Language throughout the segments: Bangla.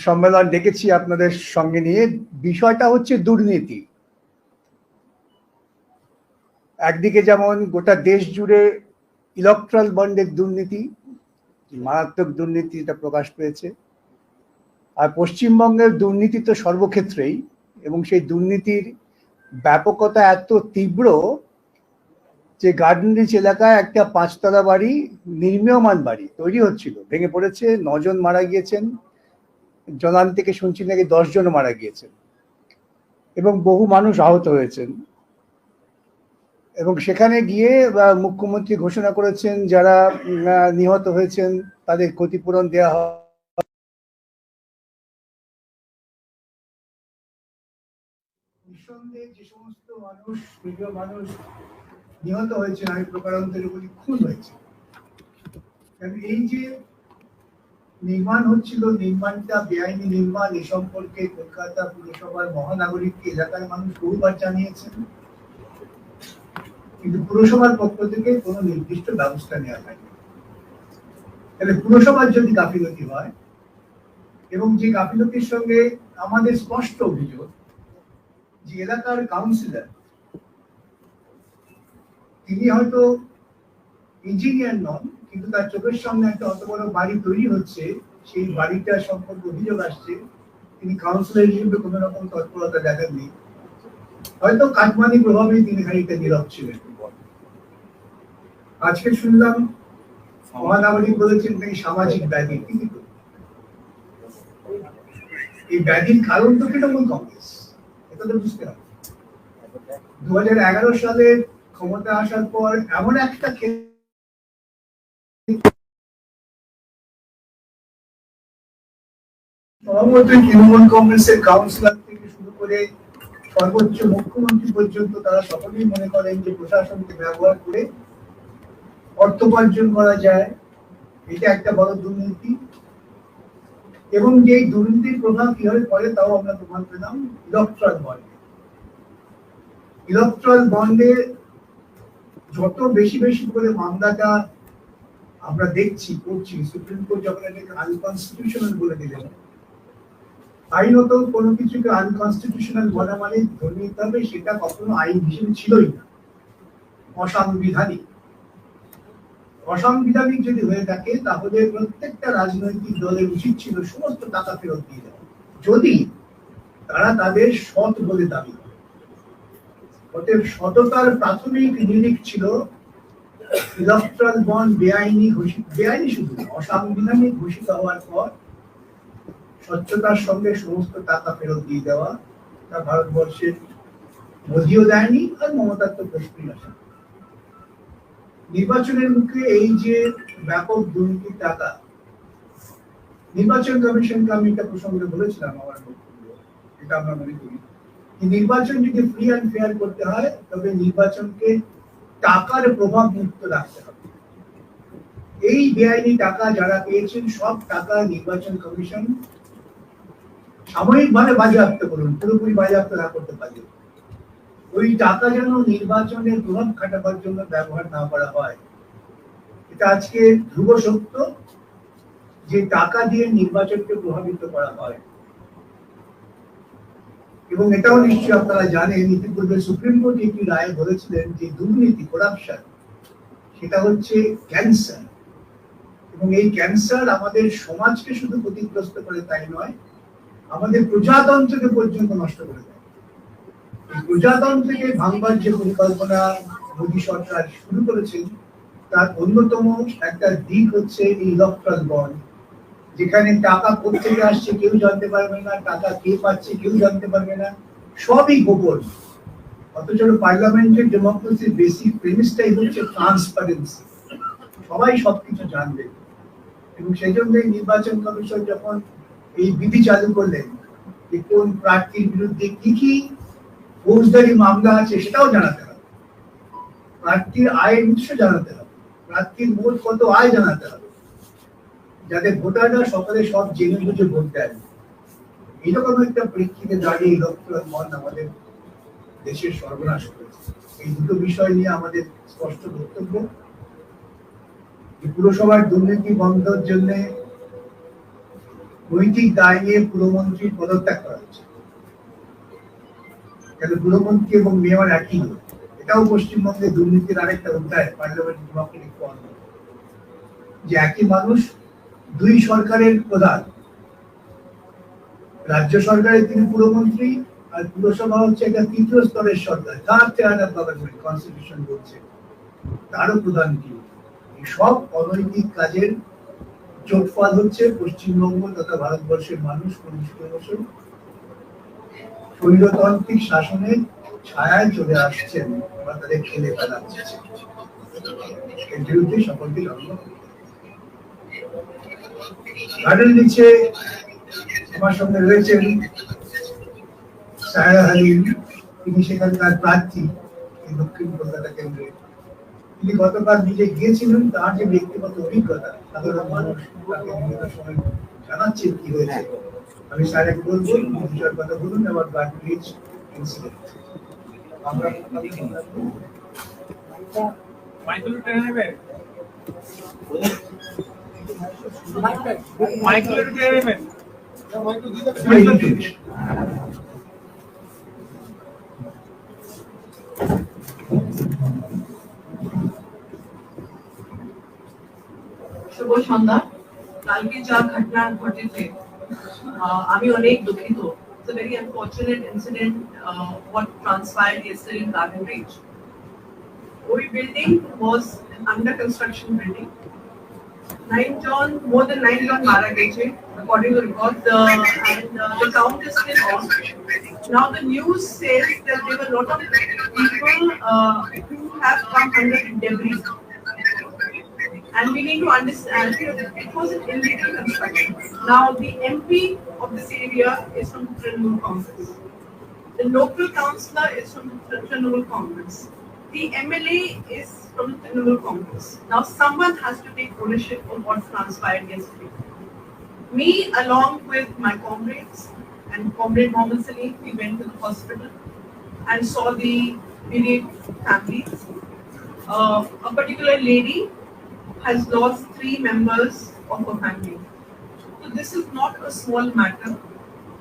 সম্মেলন ডেকেছি আপনাদের সঙ্গে নিয়ে। বিষয়টা হচ্ছে দুর্নীতি। একদিকে যেমন গোটা দেশ জুড়ে ইলেকট্রাল বন্ডের দুর্নীতি, মারাত্মক দুর্নীতি, এটা প্রকাশ পেয়েছে। আর পশ্চিমবঙ্গের দুর্নীতি তো সর্বক্ষেত্রেই, এবং সেই দুর্নীতির ব্যাপকতা এত তীব্র যে গার্ডেন রিচ এলাকায় একটা 5তলা বাড়ি, নির্মীয়মান বাড়ি তৈরি হচ্ছিল, ভেঙে পড়েছে, 9 জন মারা গিয়েছেন, জনান থেকে শুনছি নাকি 10 জন মারা গিয়েছেন এবং বহু মানুষ আহত হয়েছেন। এবং সেখানে গিয়ে মুখ্যমন্ত্রী ঘোষণা করেছেন যারা নিহত হয়েছেন তাদের ক্ষতিপূরণ দেওয়া হয়। নিঃসন্দেহে যে সমস্ত মানুষ, নিরীহ মানুষ নিহত হয়েছে, আমি প্রকারান্তরে বলি খুন হয়েছে। এই যে নির্মাণ হচ্ছিল, নির্মাণটা বেআইনি নির্মাণ, এ সম্পর্কে কলকাতা পুরসভার মহানাগরিককে এলাকার মানুষ বহুবার জানিয়েছেন, কিন্তু পুরসভার পক্ষ থেকে কোনো নির্দিষ্ট ব্যবস্থা নেওয়া হয়নি। তাহলে পুরসভার যদি গাফিলতি হয়, এবং যে গাফিলতির সঙ্গে আমাদের স্পষ্ট অভিযোগ যে এলাকার কাউন্সিলর, তিনি হয়তো ইঞ্জিনিয়ার নন, কিন্তু তার চোখের সামনে একটা অত বড় বাড়ি তৈরি হচ্ছে, সেই বাড়িটা সম্পর্কে অভিযোগ আসছে, তিনি কাউন্সিলর হিসেবে কোন রকম তৎপরতা দেখাননি। হয়তো কাটমানি প্রভাবে তিনি খানিকটা নীরব ছিলেন। আজকে শুনলাম মহানাগরিক বলেছেন নাকি সামাজিক ব্যাধি। এই ব্যাধির কারণ তো তৃণমূল কংগ্রেস, এটা তো বুঝতে হবে। 2011 সালে ক্ষমতা আসার পর এমন একটা তৃণমূল কংগ্রেসের কাউন্সিলর থেকে শুরু করে সর্বোচ্চ মুখ্যমন্ত্রী পর্যন্ত তারা সকলেই মনে করেন যে প্রশাসনকে ব্যবহার করে অর্থ উপার্জন করা যায়, এটা একটা বড় দুর্নীতি। এবং যে দুর্নীতির প্রভাব কিভাবে পড়ে তাও আমরা প্রমাণ পেলাম ইলেকট্রাল বন্ডে। ইলেকট্রাল বন্ডে যত বেশি বেশি করে মামলাটা আমরা দেখছি, করছি, সুপ্রিম কোর্ট যখন এটাকে আনকনস্টিটিউশনাল বলে দিলেন, আইনত কোনো কিছুকে আনকনস্টিটিউশনাল বলা মানে ধরে নিতে হবে সেটা কখনো আইন হিসেবে ছিলই না, অসাংবিধানিক। অসাংবিধানিক যদি হয়ে থাকে তাহলে প্রত্যেকটা রাজনৈতিক দলের উচিত ছিল সমস্ত টাকা ফেরত দিয়ে দেওয়া, যদি তারা তাদের সৎ বলে দাবি করে। অতএব সততার প্রাথমিক নিরিখ ছিল ইলেকট্রাল বন্ড বেআইনি ঘোষিত, বেআইনি শুধু অসাংবিধানিক ঘোষিত হওয়ার পর স্বচ্ছতার সঙ্গে সমস্ত টাকা ফেরত দিয়ে দেওয়া। তা ভারতবর্ষের মোদিও দেয়নি, আর মমতার তো প্রশ্নই আসে। নির্বাচনের মুখে এই যে ব্যাপক দুর্নীতির টাকা, নির্বাচন কমিশনকে আমি এটা প্রসঙ্গে বলেছিলাম আমার বক্তব্য, এটা আমরা মনে করি নির্বাচন যদি ফ্রি অ্যান্ড ফেয়ার করতে হয় তবে নির্বাচনকে টাকার প্রভাব মুক্ত রাখতে হবে। এই বেআইনি টাকা যারা পেয়েছেন সব টাকা নির্বাচন কমিশন সাময়িকভাবে বাজেয়াপ্ত করুন, পুরোপুরি বাজেয়াপ্ত না করতে পারে। ওই টাকা যেন নির্বাচনের প্রভাব খাটাবার জন্য ব্যবহার না করা হয়। এটা আজকে ধ্রুব সত্য যে টাকা দিয়ে নির্বাচনকে প্রভাবিত করা হয়। এবং এটাও নিশ্চয়ই আপনারা জানেন, ইতিপূর্বে সুপ্রিম কোর্ট একটি রায় বলেছিলেন যে দুর্নীতি, করাপশন, সেটা হচ্ছে ক্যান্সার, এবং এই ক্যান্সার আমাদের সমাজকে শুধু ক্ষতিগ্রস্ত করে তাই নয়, আমাদের প্রজাতন্ত্রকে পর্যন্ত নষ্ট করে দেয়। এই প্রজাতন্ত্রকে ভাঙবার যে পরিকল্পনা মোদী সরকার শুরু করেছেন তার অন্যতম একটা দিক হচ্ছে এই ইলেকট্রাল বন্ড, যেখানে টাকা কোথেকে আসছে কেউ জানতে পারবে না, টাকা কে পাচ্ছে কেউ জানতে পারবে না, সবই গোপন। অথচ পার্লামেন্টের ডেমোক্রেসির বেসিক প্রেমিসটাই হচ্ছে ট্রান্সপারেন্সি, সবাই সবকিছু জানবে। এবং সেই জন্যই নির্বাচন কমিশন যখন এই বিধি চালু করলেন যে কোন প্রার্থীর বিরুদ্ধে কি কি ফৌজদারি মামলা আছে সেটাও জানাতে হবে, প্রার্থীর আয়ের উৎস জানাতে হবে, প্রার্থীর মোট কত আয় জানাতে হবে, যাতে ভোটাররা সকালে সব জেনে বুঝে ভোট দেয়। এইরকম একটা প্রেক্ষিতে দাঁড়িয়ে ইলেকট্রাল বন্ড আমাদের দেশের সর্বনাশ করেছে। এই দুটো বিষয় নিয়ে আমাদের স্পষ্ট বক্তব্য। পুরসভার দুর্নীতি বন্ধের জন্য নৈতিক দায় নিয়ে পুরমন্ত্রীর পদত্যাগ করা হচ্ছে। কেন পুরমন্ত্রী এবং মেয়র একই লোক? এটাও পশ্চিমবঙ্গে দুর্নীতির আরেকটা অধ্যায়, পার্লামেন্ট ডেমোক্রেটিক ফর্ম, যে একই মানুষ দুই সরকারের প্রধান। রাজ্য সরকারের তিনি পুরমন্ত্রী, আর পুরসভা হচ্ছে একটা তৃতীয় স্তরের সরকার, third chair of government, constitution বলছে। তারও প্রধান কি? সব অনৈতিক কাজের জোটফল হচ্ছে পশ্চিমবঙ্গ তথা ভারতবর্ষের মানুষ ১৯ বছর স্বৈরতান্ত্রিক শাসনের ছায়ায় চলে আসছেন বা তাদের খেলে ফেলাচ্ছে। এর বিরুদ্ধে সকলকে লড়াই। গার্ডেন নিচে আমার সঙ্গে রয়েছেন সায়রা হালিম, তিনি সেখানকার প্রার্থী দক্ষিণ কলকাতা কেন্দ্রে। তিনি গতকাল নিজে গিয়েছিলেন, তার যে ব্যক্তিগত অভিজ্ঞতা, সাধারণ মানুষ তাকে বিভিন্ন সময় জানাচ্ছেন কি হয়েছে। আমি সায়রাকে বলবো বিষয়ের কথা বলুন, আবার গার্ডেন ইনসিডেন্ট। আমরা শুভ সন্ধ্যা। কালকে যা ঘটনা ঘটেছে আমি অনেক দুঃখিত। It's a very unfortunate incident what transpired yesterday in Garden Reach. Old building was an under construction building. More than 9 John Mara Gache, according to records, the count is still on. Now the news says that there were a lot of people who have come under debris. And we need to understand it was an illegal construction. Now the MP of this area is from Trinamool Congress. The local councillor is from Trinamool Congress. The MLA is from Trinamool Congress. Now someone has to take ownership of what transpired yesterday. Me, along with my comrades and comrade Mohammed Salim, we went to the hospital and saw the bereaved families. A particular lady has lost 3 members of her family. So this is not a small matter.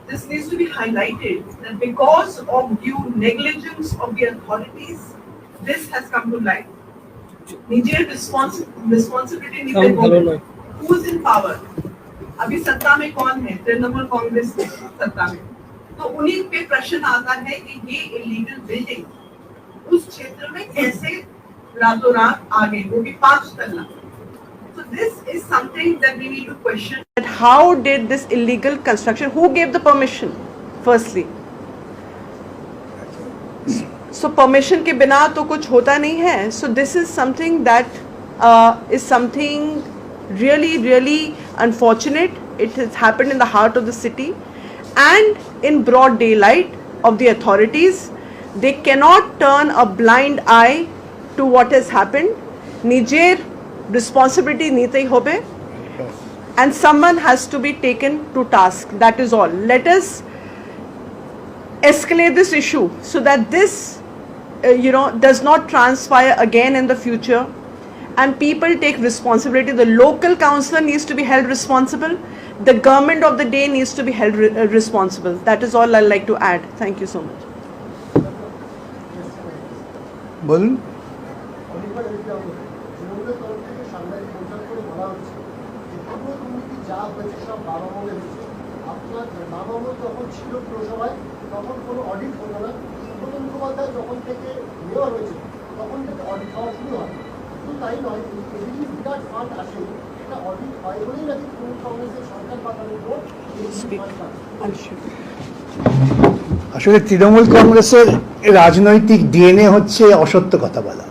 This needs to be highlighted that because of due negligence of the authorities, this has come to light. Nijer responsibility निकले who is in power? अभी सत्ता में कौन है? तृणमूल कांग्रेस है सत्ता में। तो उन्हीं पे प्रश्न आता है कि ये इलीगल बिल्डिंग उस क्षेत्र में कैसे रातों रात आ गई, वो भी 5 तल्ला। So this is something that we need to question. How did this illegal construction, who gave the permission firstly? So permission के बिना तो कुछ होता नहीं है. So this is something that is something really unfortunate. It has happened in the heart of the city and in broad daylight of the authorities. They cannot turn a blind eye to what has happened. Nijer responsibility nite hobe and someone has to be taken to task. That is all. Let us escalate this issue so that this does not transpire again in the future and people take responsibility. The local councillor needs to be held responsible. The government of the day needs to be held responsible. That is all I'd like to add. Thank you so much. বলুন। আসলে তৃণমূল কংগ্রেসের রাজনৈতিক ডিএনএ হচ্ছে অসত্য কথা বলা।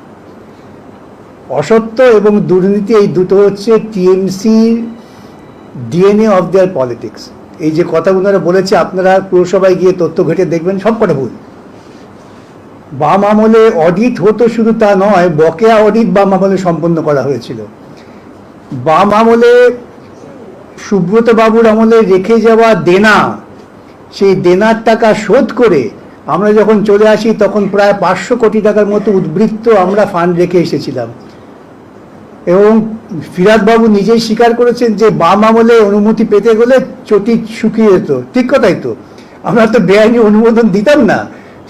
অসত্য এবং দুর্নীতি এই দুটো হচ্ছে টিএমসির ডিএনএ অফ দেয়ার পলিটিক্স। এই যে কথাগুলো বলেছে আপনারা পুরসভায় গিয়ে তথ্য ঘেঁটে দেখবেন, সব কটা ভুল। বাম আমলে অডিট হতো শুধু তা নয়, বকেয়া অডিট বাম আমলে সম্পন্ন করা হয়েছিল। বাম আমলে সুব্রত বাবুর আমলে রেখে যাওয়া দেনা, সেই দেনার টাকা শোধ করে আমরা যখন চলে আসি তখন প্রায় 500 কোটি টাকার মতো উদ্বৃত্ত আমরা ফান্ড রেখে এসেছিলাম এবং ফিরাদ বাবু নিজেই স্বীকার করেছেন যে বাম আমলে অনুমতি পেতে গেলে চটি শুকিয়ে যেত, ঠিক কথাই তো, আমরা তো বেআইনি অনুমোদন দিতাম না,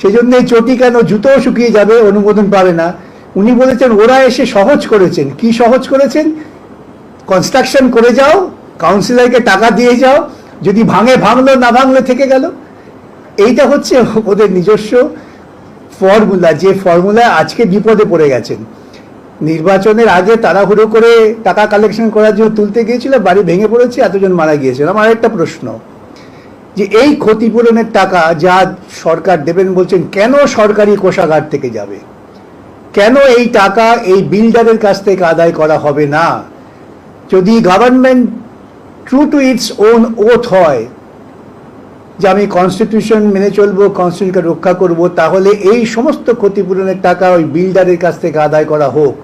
সেই জন্য এই চটি কেন, জুতোও শুকিয়ে যাবে, অনুমোদন পাবে না। উনি বলেছেন ওরা এসে সহজ করেছেন। কি সহজ করেছেন? কনস্ট্রাকশন করে যাও, কাউন্সিলরকে টাকা দিয়ে যাও, যদি ভাঙে ভাঙলো, না ভাঙলে থেকে গেল। এইটা হচ্ছে ওদের নিজস্ব ফর্মুলা, যে ফর্মুলায় আজকে বিপদে পড়ে গেছেন। নির্বাচনের আগে তাড়াহুড়ো করে টাকা কালেকশন করার জন্য তুলতে গিয়েছিল, বাড়ি ভেঙে পড়েছে, এতজন মারা গিয়েছে। আমার একটা প্রশ্ন, যে এই ক্ষতিপূরণের টাকা যা সরকার দেবেন বলছেন, কেন সরকারি কোষাগার থেকে যাবে? কেন এই টাকা এই বিল্ডারের কাছ থেকে আদায় করা হবে না? যদি government true to its own oath হয় যে আমি কনস্টিটিউশন মেনে চলবো, কনস্টিটিউশনকে রক্ষা করব, তাহলে এই সমস্ত ক্ষতিপূরণের টাকা ওই বিল্ডারের কাছ থেকে আদায় করা হোক,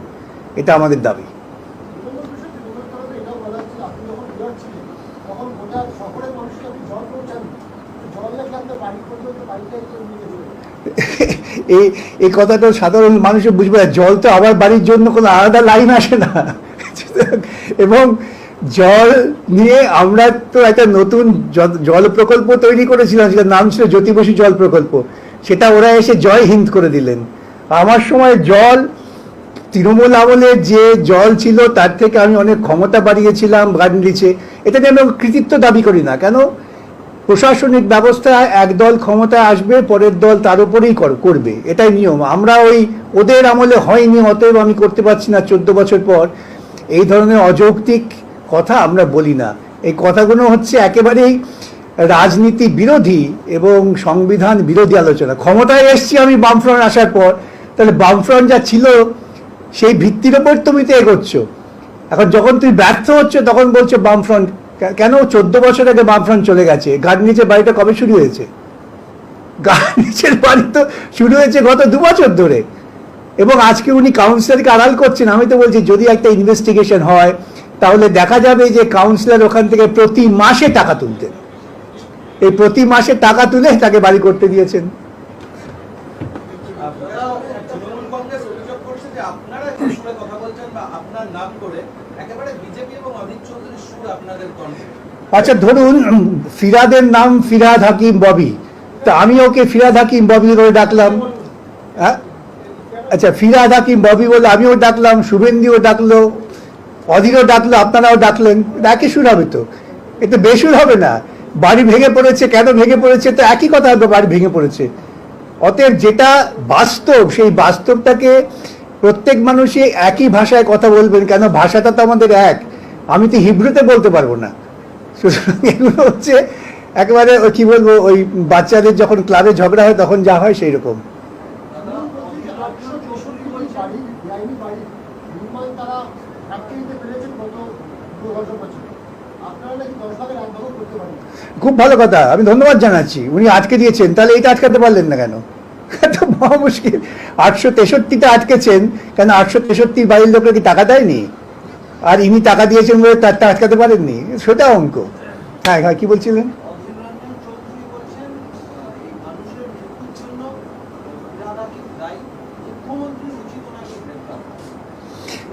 এটা আমাদের দাবি। এই কথাটা সাধারণ মানুষের বুঝবে না। জল তো আবার বাড়ির জন্য কোনো আলাদা লাইন আসে না। এবং জল নিয়ে আমরা তো একটা নতুন জল প্রকল্প তৈরি করেছিলাম, সেটার নাম ছিল জ্যোতি বসু জল প্রকল্প। সেটা ওরা এসে জয় হিন্দ করে দিলেন। আমার সময় জল, তৃণমূল আমলের যে জল ছিল তার থেকে আমি অনেক ক্ষমতা বাড়িয়েছিলাম গার্ডেন রিচে। এটা নিয়ে আমি কৃতিত্ব দাবি করি না। কেন? প্রশাসনিক ব্যবস্থা একদল ক্ষমতায় আসবে, পরের দল তার উপরেই করবে, এটাই নিয়ম। আমরা ওদের আমলে হয়নি, অতএব আমি করতে পারছি না 14 বছর পর, এই ধরনের অযৌক্তিক কথা আমরা বলি না। এই কথাগুলো হচ্ছে একেবারেই রাজনীতি বিরোধী এবং সংবিধান বিরোধী আলোচনা। ক্ষমতায় এসছি আমি বামফ্রন্ট আসার পর, তাহলে বামফ্রন্ট যা ছিল সেই ভিত্তির ওপর তুমি তো এগোচ্ছ। এখন যখন তুমি ব্যর্থ হচ্ছে তখন বলছো বামফ্রন্ট। কেন? 14 বছর আগে বামফ্রন্ট চলে গেছে। গার্ডেনিচের বাড়িটা কবে শুরু হয়েছে? গার্ডেনিচের বাড়ি তো শুরু হয়েছে গত 2 বছর ধরে। এবং আজকে উনি কাউন্সিলরকে আড়াল করছেন। আমি তো বলছি যদি একটা ইনভেস্টিগেশন হয় তাহলে দেখা যাবে যে কাউন্সিলর ওখান থেকে প্রতি মাসে টাকা তুলতেন। এই প্রতি মাসে টাকা তুলে তাকে বাড়ি করতে দিয়েছেন। আচ্ছা ধরুন ফিরাদের নাম ফিরাদ হাকিম ববি, তা আমি ওকে ফিরাদ হাকিম ববি করে ডাকলাম। হ্যাঁ, আচ্ছা ফিরাদ হাকিম ববি বলে আমিও ডাকলাম, শুভেন্দুও ডাকলো, অধীরও ডাকলো, আপনারাও ডাকলেন, একই সুর হবে তো? এটা বেসুর হবে না। বাড়ি ভেঙে পড়েছে, কেন ভেঙে পড়েছে তো একই কথা হবে, বাড়ি ভেঙে পড়েছে। অতএব যেটা বাস্তব, সেই বাস্তবটাকে প্রত্যেক মানুষই একই ভাষায় কথা বলবেন। কেন? ভাষাটা তো আমাদের এক। আমি তো হিব্রুতে বলতে পারবো না। সুতরাং এগুলো হচ্ছে একেবারে ওই কি বলবো, ওই বাচ্চাদের যখন ক্লাবে ঝগড়া হয় তখন যা হয় সেই রকম। খুব ভালো কথা, আমি ধন্যবাদ জানাচ্ছি। উনি আটকে দিয়েছেন, তাহলে এটা আটকাতে পারলেন না কেন? মহা মুশকিল। 863টা আটকেছেন কেন? 863 বাড়ির লোকের কি টাকা দেয়নি? আর ইনি টাকা দিয়েছেন বলে তারটা আটকাতে পারেননি? সেটা অঙ্ক। হ্যাঁ হ্যাঁ, কি বলছিলেন?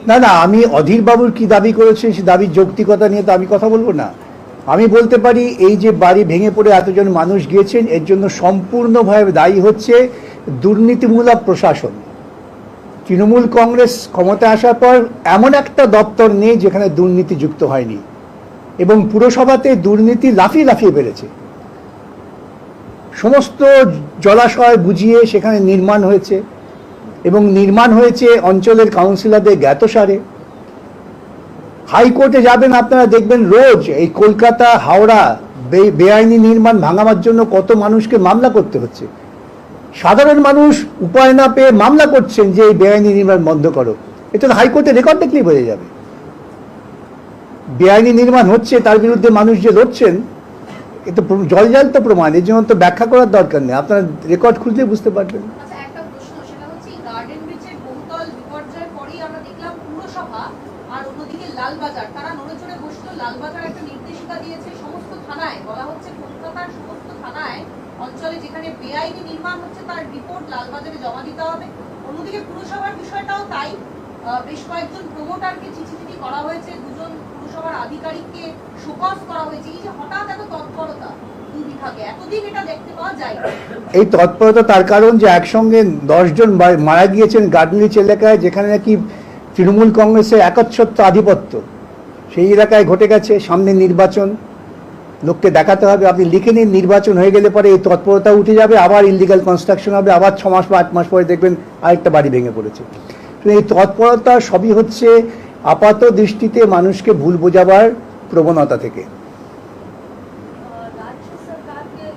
না না, আমি অধীর বাবুর কি দাবি করেছেন সে দাবির যৌক্তিকতা নিয়ে তো আমি কথা বলবো না। আমি বলতে পারি এই যে বাড়ি ভেঙে পড়ে এতজন মানুষ গিয়েছেন, এর জন্য সম্পূর্ণভাবে দায়ী হচ্ছে দুর্নীতিমূলক প্রশাসন। তৃণমূল কংগ্রেস ক্ষমতায় আসার পর এমন একটা দপ্তর নেই যেখানে দুর্নীতি যুক্ত হয়নি, এবং পুরসভাতে দুর্নীতি লাফিয়ে লাফিয়ে বেড়েছে। সমস্ত জলাশয় বুঝিয়ে সেখানে নির্মাণ হয়েছে, এবং নির্মাণ হয়েছে অঞ্চলের কাউন্সিলরদের জ্ঞাতসারে। হাইকোর্টে যাবেন আপনারা দেখবেন রোজ এই কলকাতা হাওড়া বেআইনি নির্মাণ ভাঙাবার জন্য কত মানুষকে মামলা করতে হচ্ছে। সাধারণ মানুষ উপায় না পেয়ে মামলা করছেন যে এই বেআইনি নির্মাণ বন্ধ করো। এটা হাইকোর্টে রেকর্ড দেখলেই বোঝা যাবে। বেআইনি নির্মাণ হচ্ছে, তার বিরুদ্ধে মানুষ যে লড়ছেন, এটা জলজাল তো প্রমাণ। এর জন্য তো ব্যাখ্যা করার দরকার নেই, আপনারা রেকর্ড খুঁজলে বুঝতে পারবেন। লালবাজার তারা নড়েচড়ে বসলো। লালবাজার একটা নির্দেশিকা দিয়েছে সমস্ত থানায়, বলা হচ্ছে কলকাতার সমস্ত থানায় অঞ্চলে যেখানে বেআইনি নির্মাণ হচ্ছে তার রিপোর্ট লালবাজারে জমা দিতে হবে। অন্যদিকে পুরসভার বিষয়টাও তাই, বেশ কয়েকজন প্রমোটারকে চিঠি করা হয়েছে, দুজন পুরসভার আধিকারিককে শোকজ করা হয়েছে, এই যে হঠাৎ এত তৎপরতা দুই বিভাগে, এতদিন এটা দেখতে পাওয়া যায় না। এই তৎপরতা তার কারণ যে একসঙ্গে 10 জন মারা গিয়েছেন গার্ডনিচ এলাকায়, যেখানে নাকি তৃণমূল কংগ্রেসের একচ্ছত্র আধিপত্য, সেই এলাকায় ঘটে গেছে। সামনে নির্বাচন, লোককে দেখাতে হবে, আপনি লিখে নিন নির্বাচন হয়ে গেলে পরে এই তৎপরতা উঠে যাবে, আবার ইললিগাল কনস্ট্রাকশন হবে, আবার 6 মাস বা 8 মাস পরে দেখবেন আরেকটা বাড়ি ভেঙে পড়েছে। তো এই তৎপরতা সবই হচ্ছে আপাত দৃষ্টিতে মানুষকে ভুল বোঝাবার প্রবণতা থেকে। राज्य सरकार के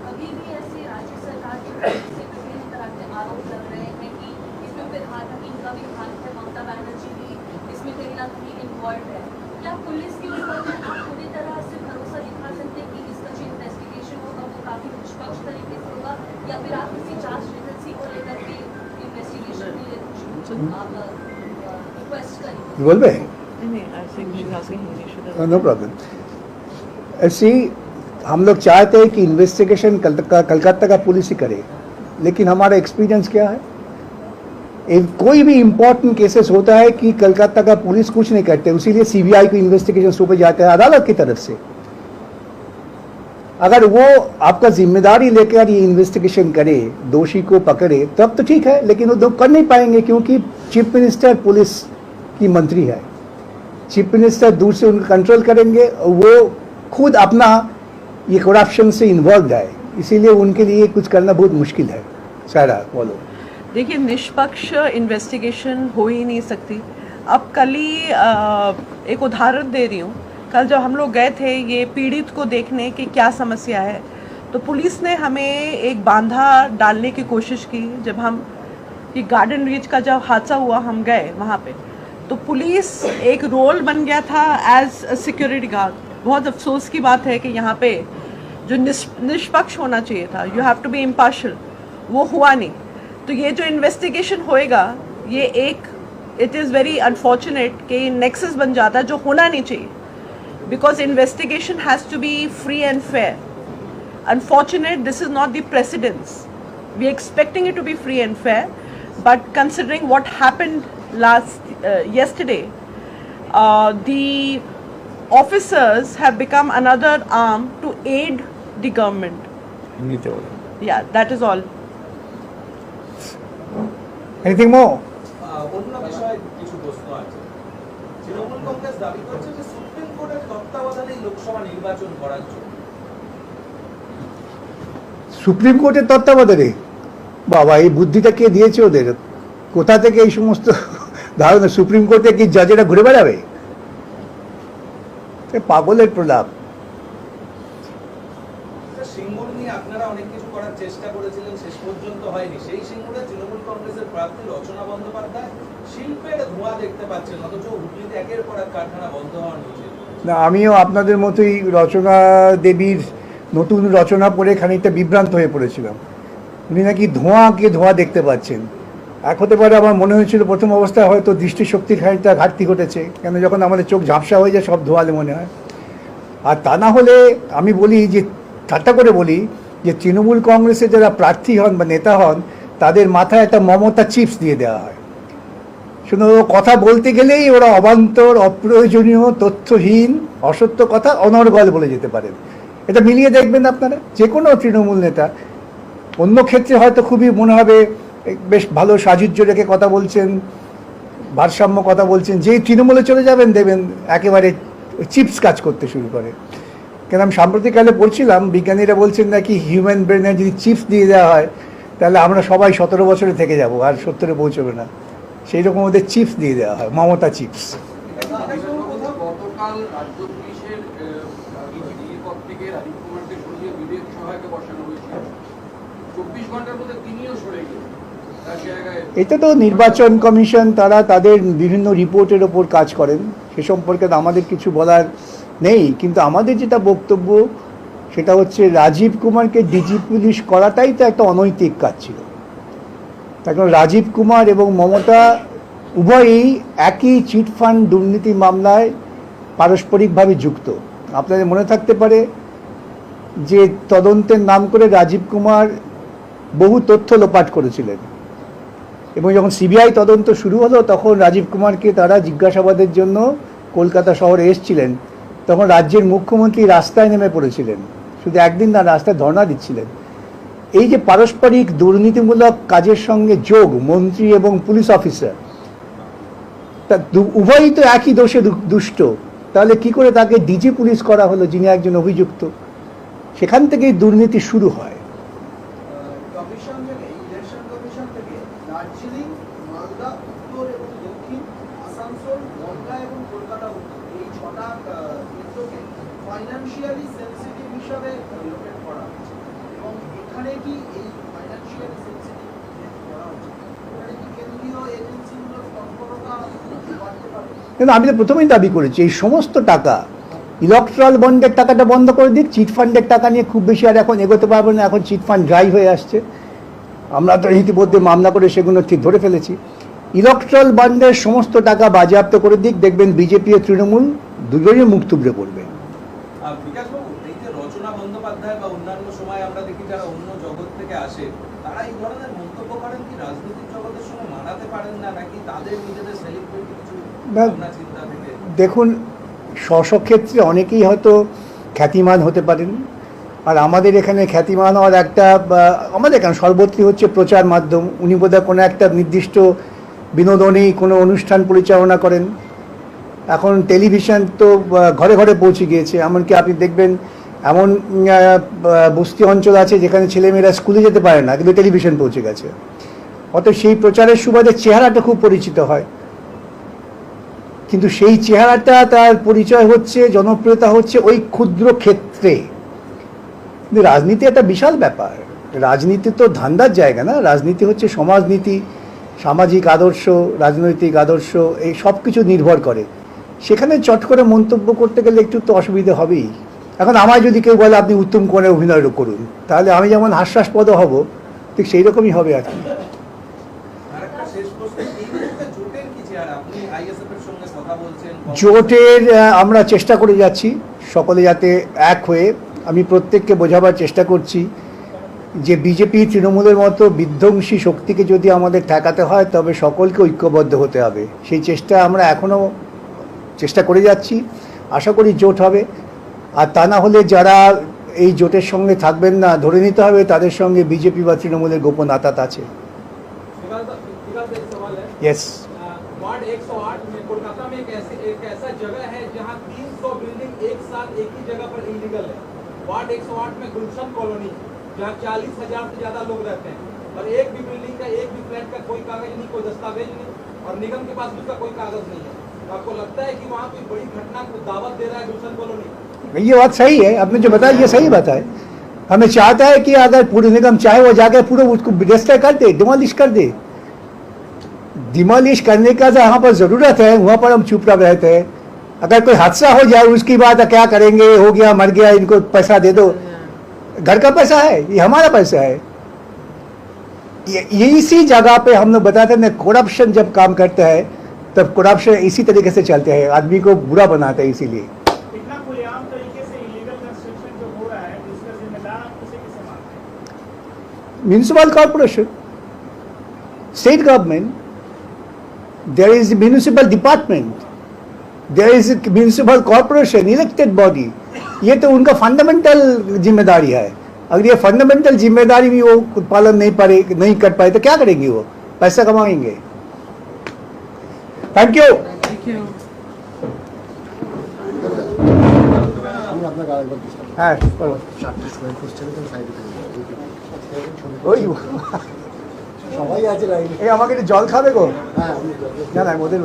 अभी भी ऐसे राज्य सरकार के से विभिन्न तरह के आरोप लग रहे हैं कि इसमें फिलहाल तक इनका भी हाथ है, ममता बनर्जी भी इसमें कहीं ना कहीं इन्वॉल्व है। क्या पुलिस के ऊपर में आप पूरी तरह से भरोसा दिखा सकते हैं कि इसका जो इन्वेस्टिगेशन होगा वो काफी निष्पक्ष तरीके से होगा, या फिर आप किसी जांच एजेंसी को लेकर के इन्वेस्टिगेशन के लिए आप रिक्वेस्ट करेंगे? বলবে? नहीं, I think she's asking Hindi, should I- no problem. ऐसी हम लोग चाहते हैं कि इन्वेस्टिगेशन कलकत्ता का पुलिस ही करे, लेकिन हमारा एक्सपीरियंस क्या है, कोई भी इम्पोर्टेंट केसेस होता है कि कलकत्ता का पुलिस कुछ नहीं करते, इसीलिए सीबीआई को इन्वेस्टिगेशन सौंपे जाते हैं अदालत की तरफ से। अगर वो आपका जिम्मेदारी लेकर ये इन्वेस्टिगेशन करे, दोषी को पकड़े, तब तो ठीक है, लेकिन वो कर नहीं पाएंगे क्योंकि चीफ मिनिस्टर पुलिस की मंत्री है। चीफ मिनिस्टर दूर से उनको कंट्रोल करेंगे, वो खुद अपना ये करप्शन से इन्वॉल्व है, इसीलिए उनके लिए कुछ करना बहुत मुश्किल है। सारा बोलो। देखिए, निष्पक्ष इन्वेस्टिगेशन हो ही नहीं सकती। अब कल ही एक उदाहरण दे रही हूँ, कल जब हम लोग गए थे ये पीड़ित को देखने कि क्या समस्या है, तो पुलिस ने हमें एक बांधा डालने की कोशिश की। जब हम ये गार्डन रीच का जब हादसा हुआ हम गए वहाँ पे, तो पुलिस एक रोल बन गया था एज अ सिक्योरिटी गार्ड। बहुत अफसोस की बात है कि यहाँ पे जो निष्पक्ष होना चाहिए था, you have to be impartial, वो हुआ नहीं। तो ये जो इन्वेस्टिगेशन होएगा, ये एक इट इज़ वेरी अनफॉर्चुनेट कि नेक्सस बन जाता है जो होना नहीं चाहिए, because investigation has to be free and fair. Unfortunate this is not the precedence, we expecting it to be free and fair, but considering what happened yesterday, the officers have become another arm to aid the government. Yeah, that is all. Anything more? অন্য বিষয়ে কিছু প্রশ্ন আছে। তৃণমূল কংগ্রেস দাবি করছে যে সুপ্রিম কোর্টের তত্ত্বাবধানে লোকসভা নির্বাচন করার জন্য। সুপ্রিম কোর্টের তত্ত্বাবধানে? বাবা, এই বুদ্ধিটা কে দিয়েছে ওদের? কোথা থেকে এই সমস্ত ধারণা? সুপ্রিম কোর্টে কি জাজেরা ঘুরে বেড়াবে? পাগলের প্রলাপ। সিঙ্গুর নিয়ে আপনারা অনেক কিছু করার চেষ্টা করেছিলেন, শেষ পর্যন্ত হয়নি। সেই সিঙ্গুরে তৃণমূল কংগ্রেসের প্রার্থী রচনা বন্দ্যোপাধ্যায় শিল্পের ধোঁয়া দেখতে পাচ্ছেন, অথচ হুগলিতে একের পর এক কারখানা বন্ধ হওয়ার নিউজ। না, আমিও আপনাদের মতোই রচনা দেবীর নতুন রচনা পড়ে খানিকটা বিভ্রান্ত হয়ে পড়েছিলাম। উনি নাকি ধোঁয়াকে ধোঁয়া দেখতে পাচ্ছেন। এক হতে পারে, আমার মনে হয়েছিল প্রথম অবস্থায় হয়তো দৃষ্টিশক্তির খানিকটা ঘাটতি ঘটেছে, কেন যখন আমাদের চোখ ঝাপসা হয়ে যায় সব ধোঁয়ালে মনে হয়। আর তা না হলে আমি বলি যে, ঠাট্টা করে বলি যে তৃণমূল কংগ্রেসের যারা প্রার্থী হন বা নেতা হন, তাদের মাথায় একটা মমতা চিপস দিয়ে দেওয়া হয়। শুধু কথা বলতে গেলেই ওরা অবান্তর, অপ্রয়োজনীয়, তথ্যহীন, অসত্য কথা অনর্গল বলে যেতে পারেন। এটা মিলিয়ে দেখবেন আপনারা, যে কোনো তৃণমূল নেতা অন্য ক্ষেত্রে হয়তো খুবই মনে হবে বেশ ভালো সাজুজ্য রেখে কথা বলছেন, ভারসাম্য কথা বলছেন, যেই তৃণমূলে চলে যাবেন দেবেন একেবারে চিপস কাজ করতে শুরু করে। কেন আমি সাম্প্রতিককালে পড়ছিলাম, বিজ্ঞানীরা বলছেন নাকি হিউম্যান ব্রেনে যদি চিপস দিয়ে দেওয়া হয় তাহলে আমরা সবাই 17 বছরে থেকে যাব, আর 70-এ পৌঁছবে না। সেই রকম ওদের চিপস দিয়ে দেওয়া হয়, মমতা চিপস। গতকাল রাজ্য পুলিশের ডিজিপির পদ থেকে রাজীব কুমারকে সরিয়ে বিবেক সহায়কে বসানো হয়েছিল, 24 ঘন্টার মধ্যে তিনিও সরে গেলেন। তার জায়গায় এটা তো নির্বাচন কমিশন, তারা তাদের বিভিন্ন রিপোর্টের ওপর কাজ করেন, সে সম্পর্কে আমাদের কিছু বলার নেই। কিন্তু আমাদের যেটা বক্তব্য সেটা হচ্ছে, রাজীব কুমারকে ডিজি পুলিশ করাটাই তো একটা অনৈতিক কাজ ছিল। তার কারণ রাজীব কুমার এবং মমতা উভয়ই একই চিটফান্ড দুর্নীতি মামলায় পারস্পরিকভাবে যুক্ত। আপনাদের মনে থাকতে পারে যে তদন্তের নাম করে রাজীব কুমার বহু তথ্য লোপাট করেছিলেন, এবং যখন সিবিআই তদন্ত শুরু হলো তখন রাজীব কুমারকে তারা জিজ্ঞাসাবাদের জন্য কলকাতা শহরে এসেছিলেন, তখন রাজ্যের মুখ্যমন্ত্রী রাস্তায় নেমে পড়েছিলেন, শুধু একদিন না, রাস্তায় ধর্ণা দিচ্ছিলেন। এই যে পারস্পরিক দুর্নীতিমূলক কাজের সঙ্গে যোগ মন্ত্রী এবং পুলিশ অফিসার, তা উভয়ই তো একই দোষে দুষ্ট, তাহলে কি করে তাকে ডিজি পুলিশ করা হলো যিনি একজন অভিযুক্ত? সেখান থেকেই দুর্নীতি শুরু হয়। কমিশন থেকে, ইলেকশন কমিশন থেকে দার্জিলিং, মালদা উত্তর এবং দক্ষিণ, আসানসোল, বনগাঁ এবং কলকাতা উত্তর, এই 6টা কেন্দ্রকে ফাইন্যান্সিয়ালি সেন্সিটিভ হিসাবে লোকেট করা হচ্ছে। এবং এখানে কি এই ফাইন্যান্সিয়ালি সেন্সিটিভ করা হচ্ছে, এখানে কি কেন্দ্রীয় এজেন্সিগুলোর তৎপরতা বাড়তে পারে? কিন্তু আমি তো প্রথমেই দাবি করেছি এই সমস্ত টাকা, ইলেকট্রাল বন্ডের টাকাটা বন্ধ করে দিক, চিটফান্ডের টাকা নিয়ে খুব বেশি আর এখন এগোতে পারবো না, এখন চিটফান্ড ড্রাই হয়ে আসছে, আমরা তো ইতিমধ্যে মামলা করে সেগুলো ঠিক ধরে ফেলেছি। ইলেকট্রাল বন্ডের সমস্ত টাকা বাজেয়াপ্ত করে দিক, দেখবেন বিজেপি ও তৃণমূল দুজনই মুখ থুবড়ে পড়বে। বিকাশবাবু, এই যে রচনা বন্দ্যোপাধ্যায় বা অন্যান্য সময় আমরা দেখি যারা অন্য জগৎ থেকে আসে, তারা এই ধরনের মন্তব্য করেন কি রাজনৈতিক জগতের সঙ্গে মানাতে পারেন না, নাকি তাদের নিজেদের সেলিব্রিটি কিছু ভাবনা চিন্তা থেকে? দেখুন, স্বক্ষেত্রে অনেকেই হয়তো খ্যাতিমান হতে পারেন, আর আমাদের এখানে খ্যাতিমান হওয়ার একটা, আমাদের এখানে সর্বত্রই হচ্ছে প্রচার মাধ্যম। উনি বোধহয় কোনো একটা নির্দিষ্ট বিনোদনী কোনো অনুষ্ঠান পরিচালনা করেন, এখন টেলিভিশন তো ঘরে ঘরে পৌঁছে গিয়েছে, এমনকি আপনি দেখবেন এমন বস্তি অঞ্চল আছে যেখানে ছেলেমেয়েরা স্কুলে যেতে পারে না, কিন্তু টেলিভিশন পৌঁছে গেছে। অতএব সেই প্রচারের সুবাদে চেহারাটা খুব পরিচিত হয়, কিন্তু সেই চেহারাটা তার পরিচয় হচ্ছে, জনপ্রিয়তা হচ্ছে ওই ক্ষুদ্র ক্ষেত্রে। কিন্তু রাজনীতি একটা বিশাল ব্যাপার, রাজনীতি তো ধান্দার জায়গা না, রাজনীতি হচ্ছে সমাজনীতি, সামাজিক আদর্শ, রাজনৈতিক আদর্শ, এই সব কিছু নির্ভর করে। সেখানে চট করে মন্তব্য করতে গেলে একটু তো অসুবিধা হবেই। এখন আমায় যদি কেউ বলে আপনি উত্তম কোণে অভিনয় করুন, তাহলে আমি যেমন হাস্যাস্পদ হব, ঠিক সেই রকমই হবে আর কি। আরেকটা শেষ প্রশ্ন, এই মুহূর্তে জোটের কি চেহারা? আপনি আইএসএফ এর সঙ্গে কথা বলছেন, জোটের আমরা চেষ্টা করে যাচ্ছি সকলে যাতে এক হয়ে, আমি প্রত্যেককে বোঝাবার চেষ্টা করছি যে বিজেপি তৃণমূলের মতো বিধ্বংসী শক্তিকে যদি আমাদের ঠেকাতে হয় তবে সকলকে ঐক্যবদ্ধ হতে হবে। সেই চেষ্টা আমরা এখনও চেষ্টা করে যাচ্ছি, আশা করি জোট হবে। আর তা না হলে যারা এই জোটের সঙ্গে থাকবেন না, ধরে নিতে হবে তাদের সঙ্গে বিজেপি বা তৃণমূলের গোপন আঁতাত আছে। ইয়েস, वार्ड 108 में कोलकाता में एक ऐसा जगह है जहां 300 बिल्डिंग एक साथ एक ही जगह पर इलीगल है। वार्ड 108 में गुलशन कॉलोनी, जहां 40,000 से ज्यादा लोग रहते हैं, और एक भी बिल्डिंग का, एक भी फ्लैट का कोई कागज नहीं, कोई दस्तावेज नहीं, और निगम के पास भी उसका कोई कागज नहीं है। तो आपको लगता है कि वहाँ कोई बड़ी घटना को दावत दे रहा है गुलशन कॉलोनी? ये बात सही है, आपने जो बताया ये सही बात है। हमें चाहता है कि अगर पूरे निगम चाहे वो जाकर पूरा उसको डिस्ट्रॉय कर दे, डिमोलिश कर दे। डिमोलिश करने का तो यहाँ पर ज़रूरत है, वहाँ पर हम चुपचाप रहते हैं। अगर कोई हादसा हो जाए उसकी बात क्या करेंगे, हो गया मर गया, इनको पैसा दे दो। घर का पैसा है, ये हमारा पैसा है। ये इसी जगह पे हम लोग बताते हैं, करप्शन जब काम करता है तब करप्शन इसी तरीके से चलते हैं, आदमी को बुरा बनाता है। इसीलिए इतना खुलेआम तरीके से इलीगल कंस्ट्रक्शन जो हो रहा है, इसका जिम्मेदार आप किसे मानते हैं? Municipal corporation, state government, there is a municipal department, there is a municipal corporation, elected body. ये तो उनका फंडामेंटल जिम्मेदारी है। अगर ये फंडामेंटल जिम्मेदारी भी वो पालन नहीं कर पाए तो क्या करेंगे? वो पैसा कमाएंगे। Thank you. হ্যাঁ, ওই সবাই আছে লাইনে। এই আমাকে একটু জল খাবে গো? হ্যাঁ, না ওদের